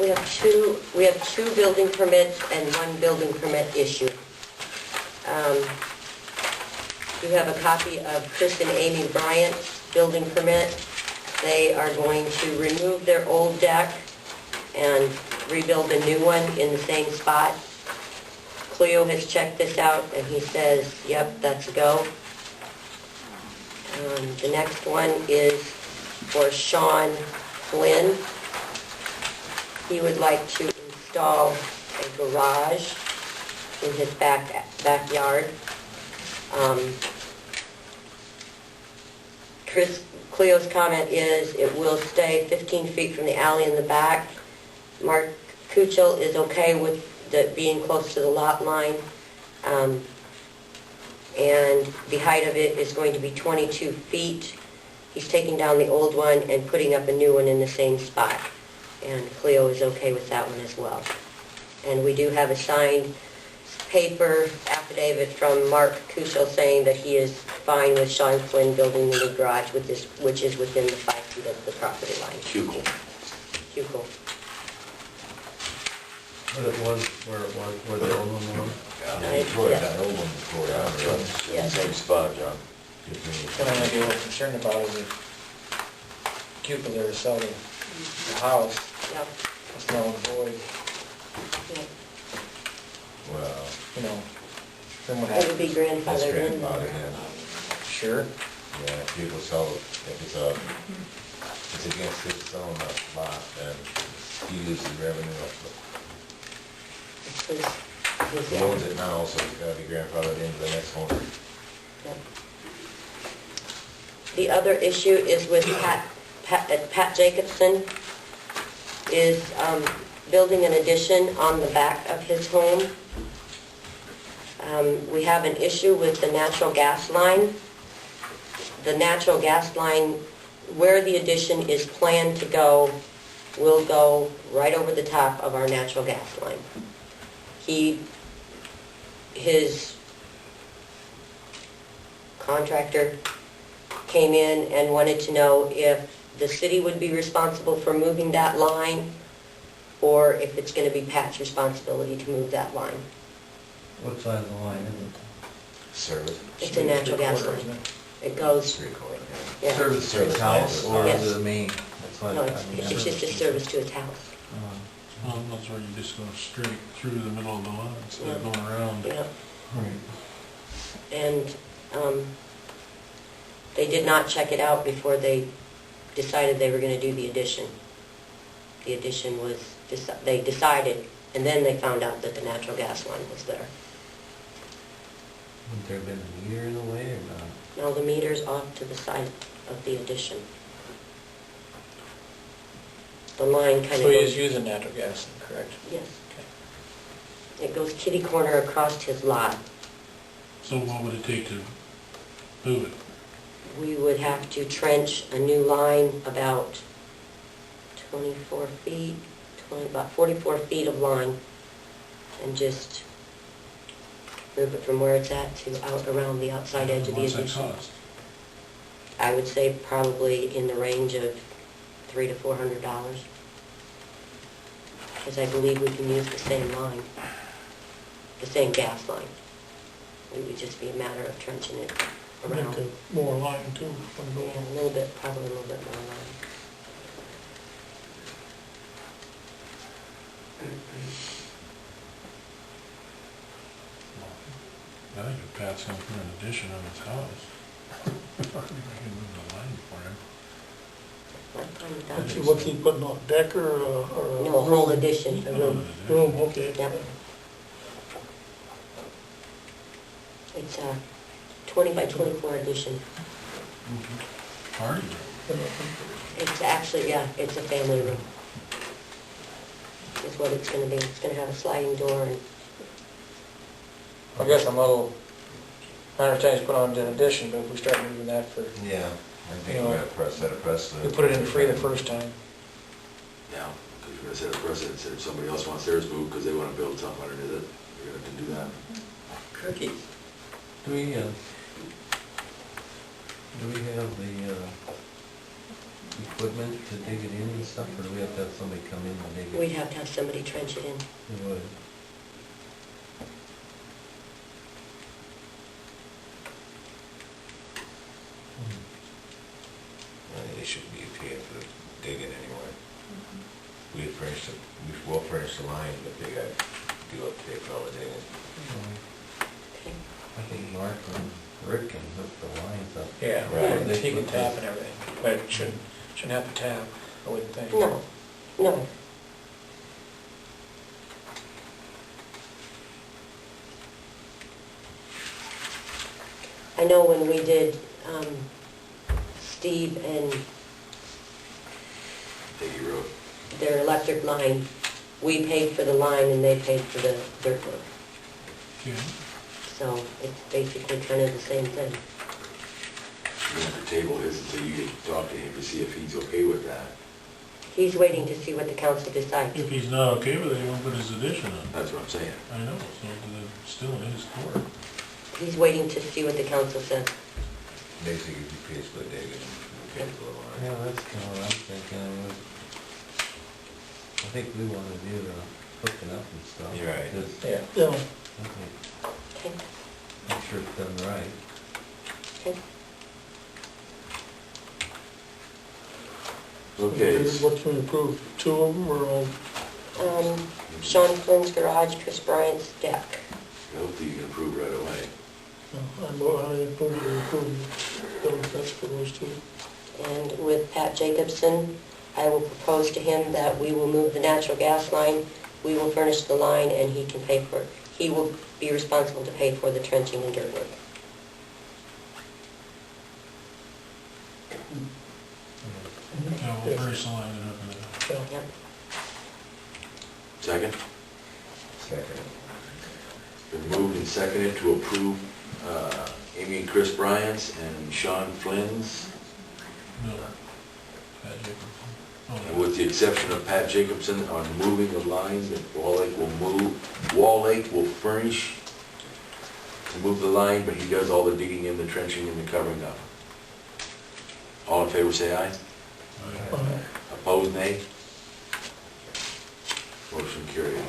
We have two building permits and one building permit issue. You have a copy of Chris and Amy Bryant's building permit. They are going to remove their old deck and rebuild a new one in the same spot. Cleo has checked this out and he says, yep, that's a go. The next one is for Sean Flynn. He would like to install a garage in his backyard. Cleo's comment is it will stay 15 feet from the alley in the back. Mark Kuchel is okay with it being close to the lot line. And the height of it is going to be 22 feet. He's taking down the old one and putting up a new one in the same spot. And Cleo is okay with that one as well. And we do have a signed paper affidavit from Mark Kuchel saying that he is fine with Sean Flynn building the new garage with this, which is within the 5 feet of the property line. Hugo. Where the old one was? Yeah, tore that old one before, yeah. Same spot, John. What I'm a little concerned about is if Cupid there is selling the house, Yep. it's null and void, Yep. Well, you know, then what It would happens? be that's grandfathered in. grandfather in. Sure. Yeah, if people sell it, if it's against his selling that lot, then he loses revenue off His He owns it now, so it's gotta be grandfathered into the next owner. Yep. The other issue is with Pat Jacobson is building an addition on the back of his home. We have an issue with the natural gas line. The natural gas line, where the addition is planned to go, will go right over the top of our natural gas line. His contractor came in and wanted to know if the city would be responsible for moving that line or if it's going to be Pat's responsibility to move that line. What size of line is it? Service. It's a natural gas line. It goes, Three-quarter. yeah. Service to his house, or Yes. is it a main? That's what No, I mean, it's just a service to its house. Well, that's where you just go straight through the middle of the line instead of Yeah. going around. Yeah. Right. And they did not check it out before they decided they were going to do the addition. The addition was, they decided, and then they found out that the natural gas line was there. Would there have been a meter in the way or not? Now the meter's off to the side of the addition. The line kind of So he is goes, using natural gas, correct? yes. It goes kitty corner across his lot. So what would it take to move it? We would have to trench a new line about 24 feet, about 44 feet of line, and just move it from where it's at to out around the outside edge of the What's that addition. cost? I would say probably in the range of $300 to $400, because I believe we can use the same line, the same gas line. It would just be a matter of trenching it around. More line too, Yeah, a little bit, probably a little bit more line. I think if Pat's gonna put an addition on his house, we can move the line for him. I'm fine with that. See, what's he putting on, deck or a No, a whole addition, a room. room, okay. Yeah. It's a 20 by 24 addition. Party room. It's actually, yeah, it's a family room. Is what it's gonna be. It's gonna have a sliding door and, I guess I'm a little, I understand he's put on an addition, but if we start moving that for, Yeah, I think we gotta set a precedent. we put it in free the first time. Yeah, because you're gonna set a precedent, if somebody else wants theirs moved because they wanna build something underneath it, you're gonna have to do that. cookies. Do we have the equipment to dig it in and stuff, or do we have to have somebody come in and dig it? We'd have to have somebody trench it in. We would. I think they should be paying for the digging anyway. We furnish the, we'll furnish the line, but they got to do up pay for all the digging. Okay. I think Mark and Rick can hook the lines up. Yeah, Right. he can tap and everything, but it shouldn't have to tap, I wouldn't think. No, no. I know when we did Steve and Peggy Road. their electric line, we paid for the line and they paid for the dirt work. Okay. So it's basically kind of the same thing. You have to table his until you get to talk to him to see if he's okay with that. He's waiting to see what the council decides. If he's not okay with it, he won't put his addition on. That's what I'm saying. I know, so it's still in his court. He's waiting to see what the council says. Basically, if you pay for the digging, we pay for the line. Yeah, that's kind of what I'm thinking. I think we want to do the hooking up and stuff. You're right. Because Yeah. Yeah, I think, Okay, I'm sure it's done right. okay. Okay. what can we approve, 2 of them or all? Sean Flynn's garage, Chris Bryant's deck. Hopefully you can approve right away. No, I approve, that's for those 2. And with Pat Jacobson, I will propose to him that we will move the natural gas line, we will furnish the line, and he can pay for it. He will be responsible to pay for the trenching and dirt work. Yeah, we'll first line it up in the, Yep. Second? Second. Been moved and seconded to approve Amy and Chris Bryant's and Sean Flynn's, no, Pat Jacobson. Oh, and with the exception of Pat Jacobson on moving the lines that Wall Lake will furnish to move the line, but he does all the digging and the trenching and the covering up. All in favor say aye. Aye. Opposed, nay? Motion carried.